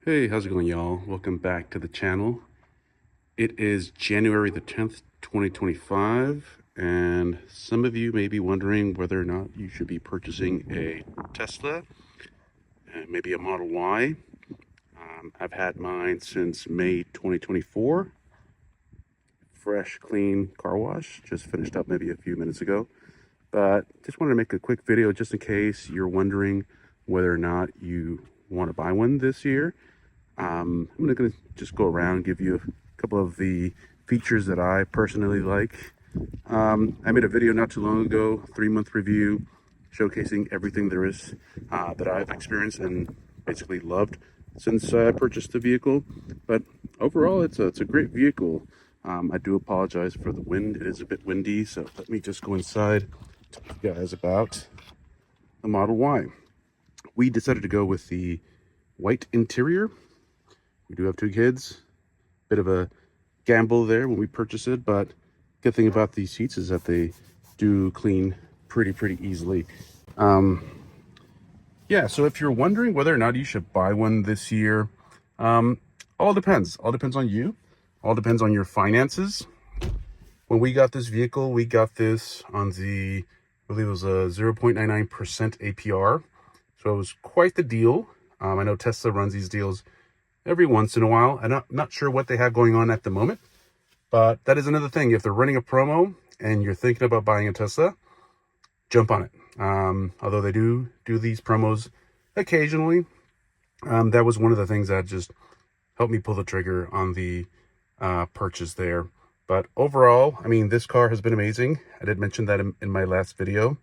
Hey, how's it going, y'all? Welcome back to the channel. It is January the 10th, 2025, and some of you may be wondering whether or not you should be purchasing a Tesla, maybe a Model Y. I've had mine since May 2024. Fresh, clean car wash. Just finished up maybe a few minutes ago. But just wanted to make a quick video just in case you're wondering whether or not you want to buy one this year. I'm going to just go around and give you a couple of the features that I personally like. I made a video not too long ago, 3-month review, showcasing everything there is that I've experienced and basically loved since I purchased the vehicle. But overall, it's a great vehicle. I do apologize for the wind. It is a bit windy, so let me just go inside and tell you guys about the Model Y. We decided to go with the white interior. We do have 2 kids. Bit of a gamble there when we purchased it, but good thing about these seats is that they do clean pretty easily. Yeah, so if you're wondering whether or not you should buy one this year, all depends. All depends on you. All depends on your finances. When we got this vehicle, we got this on the, I believe it was a 0.99% APR. So it was quite the deal. I know Tesla runs these deals every once in a while. I'm not sure what they have going on at the moment, but that is another thing. If they're running a promo and you're thinking about buying a Tesla, jump on it. Although they do these promos occasionally, that was one of the things that just helped me pull the trigger on the purchase there. But overall, I mean, this car has been amazing. I did mention that in my last video.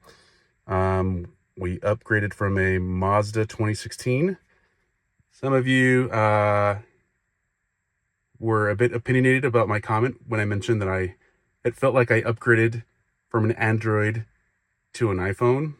We upgraded from a Mazda 2016. Some of you were a bit opinionated about my comment when I mentioned that it felt like I upgraded from an Android to an iPhone.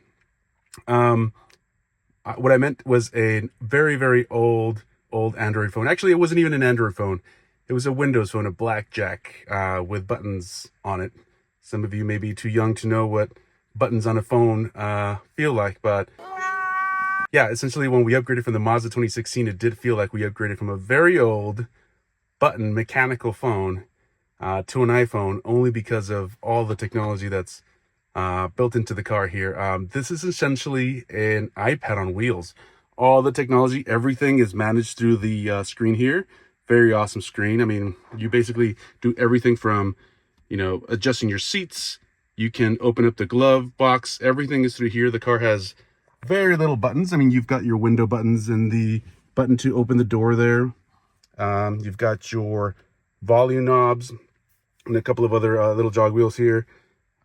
What I meant was a very old Android phone. Actually, it wasn't even an Android phone. It was a Windows phone, a blackjack with buttons on it. Some of you may be too young to know what buttons on a phone feel like, but yeah, essentially when we upgraded from the Mazda 2016, it did feel like we upgraded from a very old button mechanical phone to an iPhone, only because of all the technology that's built into the car here. This is essentially an iPad on wheels. All the technology, everything is managed through the screen here. Very awesome screen. I mean, you basically do everything from, adjusting your seats. You can open up the glove box. Everything is through here. The car has very little buttons. I mean, you've got your window buttons and the button to open the door there. You've got your volume knobs and a couple of other little jog wheels here.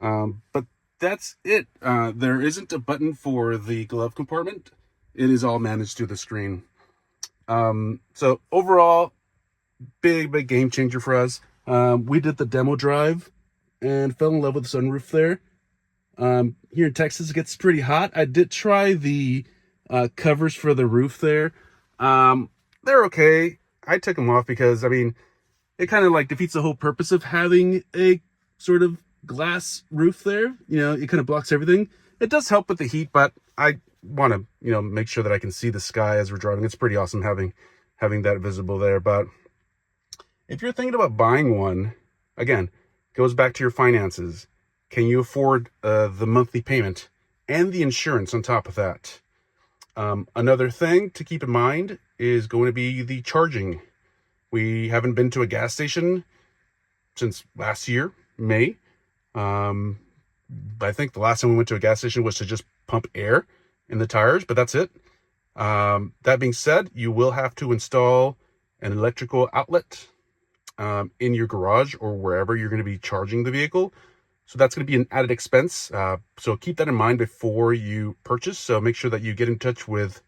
But that's it. There isn't a button for the glove compartment. It is all managed through the screen. So overall, big game changer for us. We did the demo drive and fell in love with the sunroof there. Here in Texas, it gets pretty hot. I did try the covers for the roof there. They're okay. I took them off because, I mean, it kind of like defeats the whole purpose of having a sort of glass roof there. It kind of blocks everything. It does help with the heat, but I want to, make sure that I can see the sky as we're driving. It's pretty awesome having that visible there. But if you're thinking about buying one, again, goes back to your finances. Can you afford the monthly payment and the insurance on top of that? Another thing to keep in mind is going to be the charging. We haven't been to a gas station since last year, May. I think the last time we went to a gas station was to just pump air in the tires, but that's it. That being said, you will have to install an electrical outlet in your garage or wherever you're going to be charging the vehicle. So that's going to be an added expense. So keep that in mind before you purchase. So make sure that you get in touch with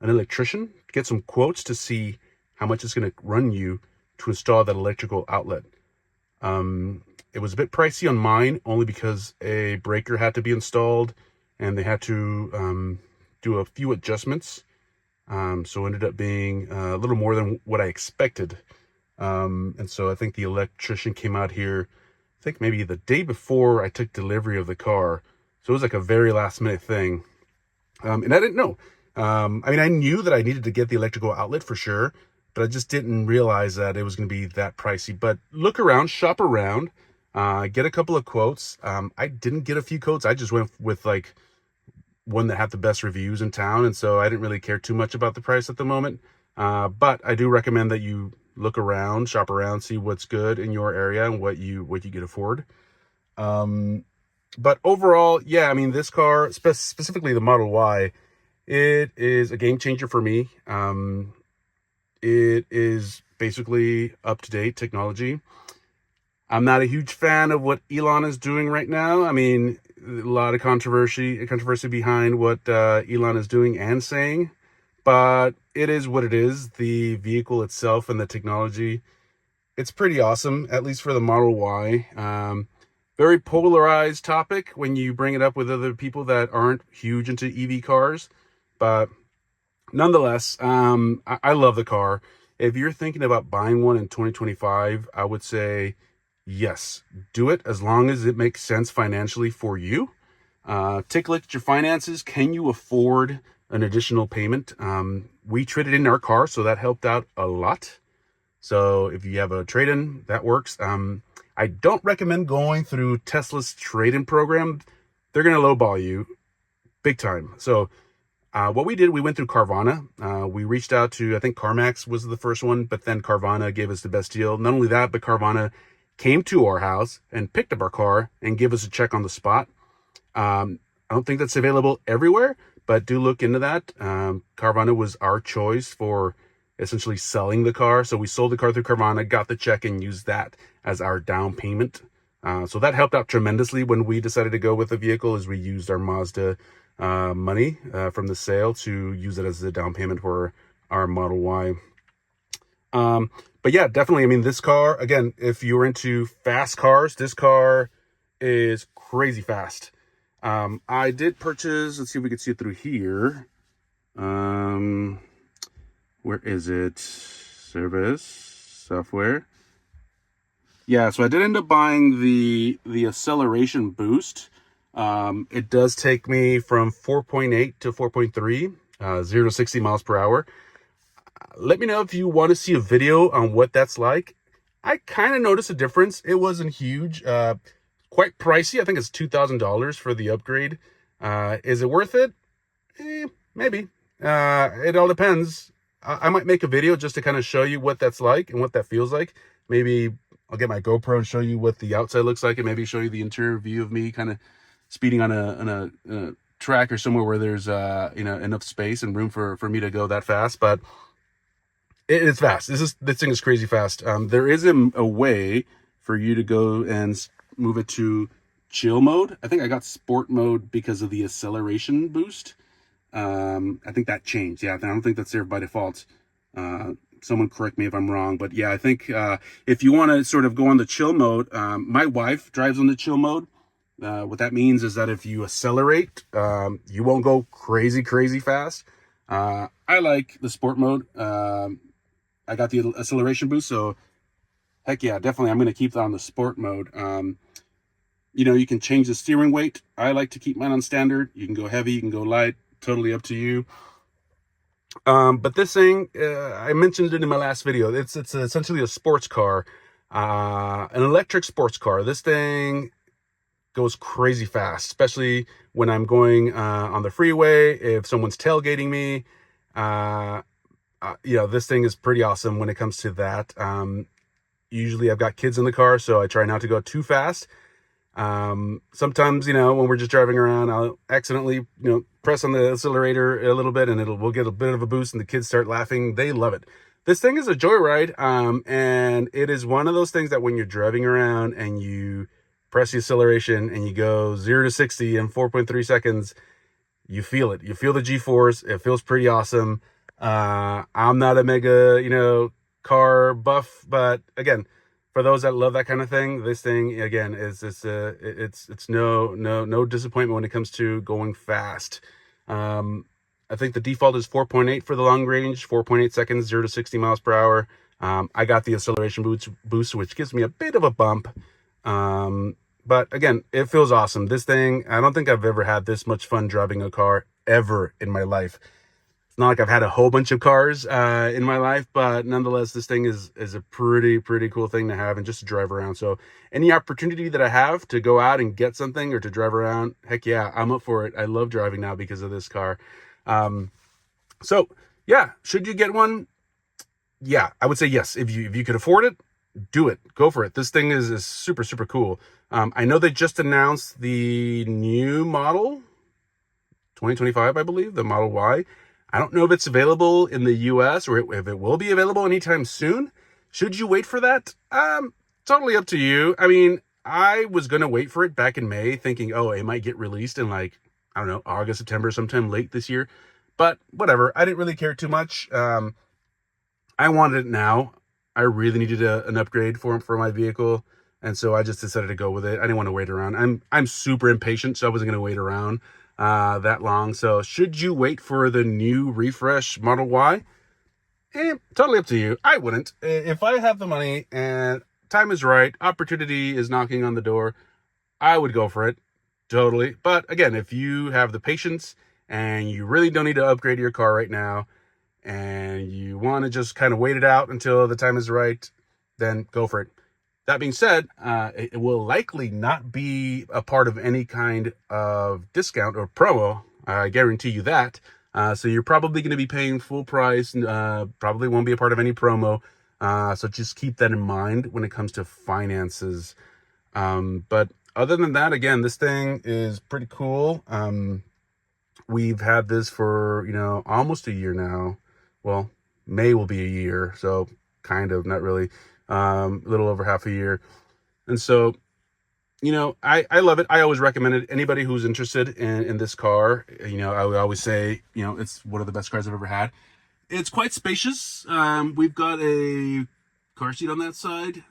an electrician, get some quotes to see how much it's going to run you to install that electrical outlet. It was a bit pricey on mine, only because a breaker had to be installed and they had to do a few adjustments. So it ended up being a little more than what I expected. And so I think the electrician came out here, I think maybe the day before I took delivery of the car. So it was like a very last minute thing. And I didn't know. I mean, I knew that I needed to get the electrical outlet for sure. but I just didn't realize that it was going to be that pricey. But look around, shop around, get a couple of quotes. I didn't get a few quotes. I just went with like one that had the best reviews in town, and so I didn't really care too much about the price at the moment. But I do recommend that you look around, shop around, see what's good in your area and what you can afford. But overall, yeah, I mean, this car, specifically the Model Y, it is a game changer for me. It is basically up-to-date technology. I'm not a huge fan of what Elon is doing right now. I mean, a lot of controversy behind what Elon is doing and saying, but it is what it is. The vehicle itself and the technology, it's pretty awesome, at least for the Model Y. Very polarized topic when you bring it up with other people that aren't huge into EV cars, but nonetheless, I love the car. If you're thinking about buying one in 2025, I would say yes, do it as long as it makes sense financially for you. Take a look at your finances. Can you afford an additional payment? We traded in our car, so that helped out a lot. So if you have a trade-in, that works. I don't recommend going through Tesla's trade-in program. They're going to lowball you big time. So what we did, we went through Carvana. We reached out to, I think CarMax was the first one, but then Carvana gave us the best deal. Not only that, but Carvana came to our house and picked up our car and gave us a check on the spot. I don't think that's available everywhere, but do look into that. Carvana was our choice for essentially selling the car. So we sold the car through Carvana, got the check, and used that as our down payment. So that helped out tremendously when we decided to go with the vehicle, as we used our Mazda money from the sale to use it as a down payment for our Model Y. But yeah, definitely. I mean, this car, again, if you're into fast cars, this car is crazy fast. I did purchase, let's see if we can see it through here. Where is it? Service, software. Yeah, so I did end up buying the acceleration boost. It does take me from 4.8 to 4.3, 0 to 60 miles per hour. Let me know if you want to see a video on what that's like. I kind of noticed a difference. It wasn't huge, quite pricey. I think it's $2,000 for the upgrade. Is it worth it? Maybe. It all depends. I might make a video just to kind of show you what that's like and what that feels like. Maybe I'll get my GoPro and show you what the outside looks like, and maybe show you the interior view of me kind of speeding on a track or somewhere where there's enough space and room for me to go that fast. But it's fast. This thing is crazy fast. There is a way for you to go and move it to chill mode. I think I got sport mode because of the acceleration boost. I think that changed. Yeah, I don't think that's there by default. Someone correct me if I'm wrong, but yeah, I think if you want to sort of go on the chill mode, my wife drives on the chill mode. What that means is that if you accelerate, you won't go crazy fast. I like the sport mode. I got the acceleration boost, so heck yeah, definitely I'm going to keep that on the sport mode. You can change the steering weight. I like to keep mine on standard. You can go heavy, you can go light, totally up to you. But this thing, I mentioned it in my last video. It's essentially a sports car, an electric sports car. This thing goes crazy fast, especially when I'm going on the freeway. If someone's tailgating me, this thing is pretty awesome when it comes to that. Usually I've got kids in the car, so I try not to go too fast. Sometimes, when we're just driving around, I'll accidentally, press on the accelerator a little bit, and we'll get a bit of a boost, and the kids start laughing. They love it. This thing is a joyride, and it is one of those things that when you're driving around and you press the acceleration and you go 0 to 60 in 4.3 seconds, you feel it. You feel the G-force. It feels pretty awesome. I'm not a mega, car buff, but again, for those that love that kind of thing, this thing again is it's no disappointment when it comes to going fast. I think the default is 4.8 for the long range, 4.8 seconds, 0 to 60 miles per hour. I got the acceleration boost, which gives me a bit of a bump. But again, it feels awesome. This thing, I don't think I've ever had this much fun driving a car ever in my life. not like I've had a whole bunch of cars in my life, but nonetheless, this thing is a pretty cool thing to have and just to drive around. So any opportunity that I have to go out and get something or to drive around, heck yeah, I'm up for it. I love driving now because of this car. So yeah, should you get one? Yeah, I would say yes. If you could afford it, do it. Go for it. This thing is super cool. I know they just announced the new model, 2025, I believe, the Model Y. I don't know if it's available in the US or if it will be available anytime soon. Should you wait for that? Totally up to you. I mean, I was going to wait for it back in May thinking, oh, it might get released in like, I don't know, August, September, sometime late this year. But whatever. I didn't really care too much. I wanted it now. I really needed an upgrade for my vehicle. And so I just decided to go with it. I didn't want to wait around. I'm super impatient, so I wasn't going to wait around that long. So should you wait for the new refresh Model Y? Totally up to you. I wouldn't. If I have the money and time is right, opportunity is knocking on the door, I would go for it. Totally. But again, if you have the patience and you really don't need to upgrade your car right now and you want to just kind of wait it out until the time is right, then go for it. That being said, it will likely not be a part of any kind of discount or promo. I guarantee you that. So you're probably going to be paying full price, probably won't be a part of any promo. So just keep that in mind when it comes to finances. But other than that, again, this thing is pretty cool. We've had this for, almost a year now. Well, May will be a year. So kind of, not really, a little over half a year. And so, I love it. I always recommend it. Anybody who's interested in this car, I would always say, it's one of the best cars I've ever had. It's quite spacious. We've got a car seat on that side.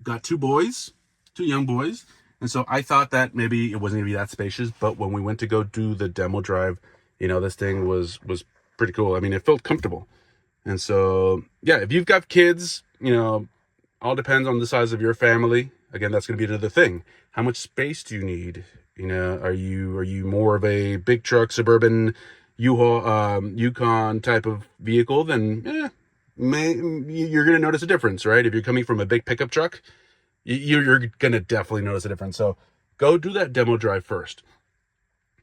Got two young boys. And so I thought that maybe it wasn't going to be that spacious, but when we went to go do the demo drive, this thing was pretty cool. I mean, it felt comfortable. And so, yeah, if you've got kids, all depends on the size of your family. Again, that's going to be another thing. How much space do you need? Are you more of a big truck, suburban, U-Haul, Yukon type of vehicle? Then, you're going to notice a difference, right? If you're coming from a big pickup truck, you're going to definitely notice a difference. So go do that demo drive first.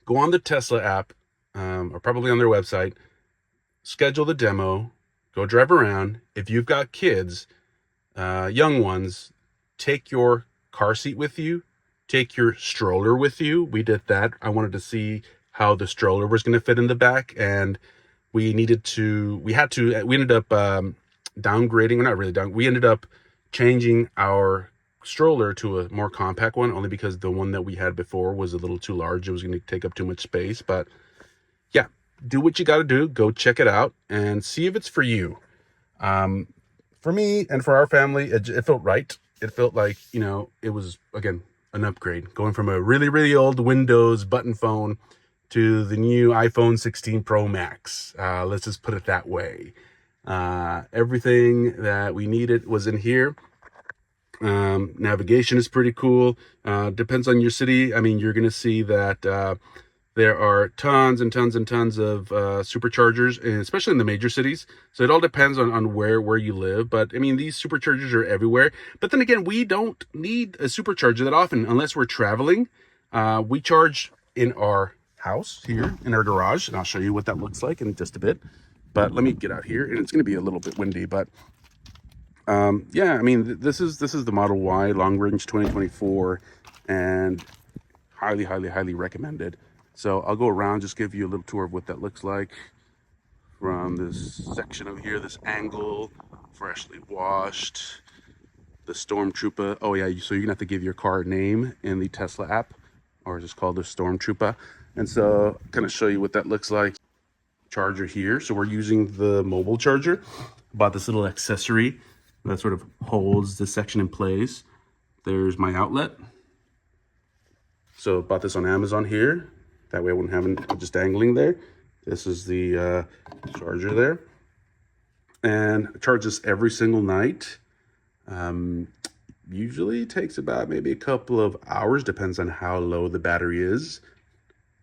Go on the Tesla app, or probably on their website, schedule the demo, go drive around. If you've got kids, young ones, take your car seat with you, take your stroller with you. We did that. I wanted to see how the stroller was going to fit in the back, and we ended up downgrading, or not really we ended up changing our stroller to a more compact one, only because the one that we had before was a little too large. It was going to take up too much space. But yeah, do what you got to do. Go check it out and see if it's for you. For me and for our family, it felt right. It felt like, it was, again, an upgrade. Going from a really old Windows button phone to the new iPhone 16 Pro Max. Let's just put it that way. Everything that we needed was in here. Navigation is pretty cool. Depends on your city. I mean, you're going to see that there are tons and tons of superchargers, and especially in the major cities. So it all depends on where you live. But I mean, these superchargers are everywhere. But then again, we don't need a supercharger that often unless we're traveling. We charge in our house here in our garage, and I'll show you what that looks like in just a bit. But let me get out here, and it's going to be a little bit windy, but yeah, I mean, this is the Model Y Long Range 2024, and highly recommended. So I'll go around, just give you a little tour of what that looks like from this section over here, this angle, freshly washed, the Stormtrooper. Oh yeah, so you're gonna have to give your car a name in the Tesla app, or just call the Stormtrooper. And so kind of show you what that looks like. Charger here. So we're using the mobile charger. Bought this little accessory that sort of holds this section in place. There's my outlet. So bought this on Amazon here. That way I wouldn't have it just dangling there. This is the charger there. And I charge this every single night. Usually takes about maybe a couple of hours, depends on how low the battery is.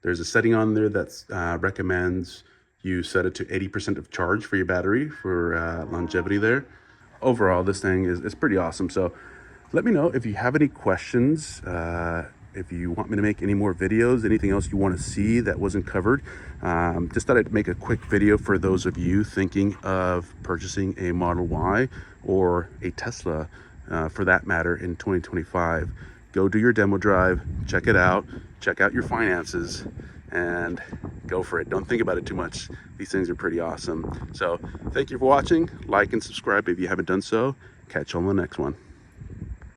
There's a setting on there that recommends you set it to 80% of charge for your battery for longevity there. Overall, this thing is pretty awesome. So let me know if you have any questions, if you want me to make any more videos, anything else you want to see that wasn't covered. Just thought I'd make a quick video for those of you thinking of purchasing a Model Y or a Tesla, for that matter, in 2025. Go do your demo drive, check it out, check out your finances, and go for it. Don't think about it too much. These things are pretty awesome. So thank you for watching. Like and subscribe if you haven't done so. Catch you on the next one.